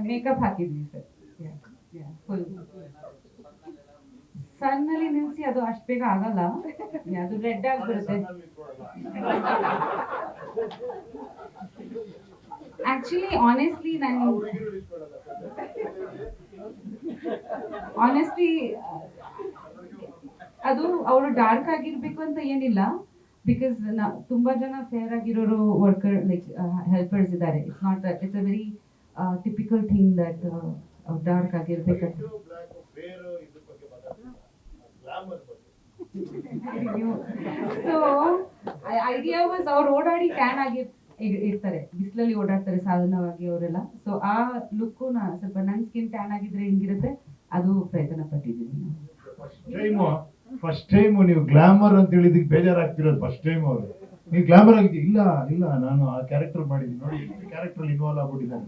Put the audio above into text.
Makeup ಹಾಕಿದ್ವಿ sir. Full ಸನ್ನಲ್ಲಿ ನಿಲ್ಸಿ ಅದು ಅಷ್ಟು ಬೇಗ ಆಗಲ್ಲ, ಅದು ರೆಡ್ ಆಗ್ಬಿಡುತ್ತೆ. ಆಕ್ಚುಲಿ ಆನೆಸ್ಟ್ಲಿ ಅದು ಅವರು ಡಾರ್ಕ್ ಆಗಿರ್ಬೇಕು ಅಂತ ಏನಿಲ್ಲ, ಬಿಕಾಸ್ ತುಂಬಾ ಜನ ಫೇರ್ ಆಗಿರೋರು ವರ್ಕರ್ ಲೈಕ್ ಹೆಲ್ಪರ್ಸ್ ಇದ್ದಾರೆ. It's not that it's a very typical thing that dark ಆಗಿರ್ಬೇಕಂತ. ಸೊ ಐಡಿಯಾ ವಾಸ್ ಅವ್ರು ಓಡಾಡಿ ಟ್ಯಾನ್ ಆಗಿ ಇರ್ತಾರೆ, ಬಿಸಿಲಲ್ಲಿ ಓಡಾಡ್ತಾರೆ ಸಾಧಾರಣವಾಗಿ ಅವರೆಲ್ಲ. ಸೊ ಆ ಲುಕ್ಕು ಸ್ವಲ್ಪ ನನ್ನ ಸ್ಕಿನ್ ಟ್ಯಾನ್ ಆಗಿದ್ರೆ ಹೆಂಗಿರುತ್ತೆ ಅದು ಪ್ರಯತ್ನ ಪಟ್ಟಿದ್ದೀನಿ ನಾವು. ಫಸ್ಟ್ ಟೈಮ್ ನೀವು ಗ್ಲಾಮರ್ ಅಂತ ಹೇಳಿದಕ್ಕೆ ಬೇಜಾರಾಗ್ತಿರೋದು ಫಸ್ಟ್ ಟೈಮ್ ಅವರು. ನೀವು ಗ್ಲಾಮರ್ ಆಗಿದ್ದೀವಿ, ಇಲ್ಲ ಇಲ್ಲ ನಾನು ಆ ಕ್ಯಾರೆಕ್ಟರ್ ಮಾಡಿದ್ದೀನಿ ನೋಡಿ, ಕ್ಯಾರೆಕ್ಟರ್ ಇನ್ವಾಲ್ವ್ ಆಗ್ಬಿಟ್ಟಿದ್ದಾರೆ.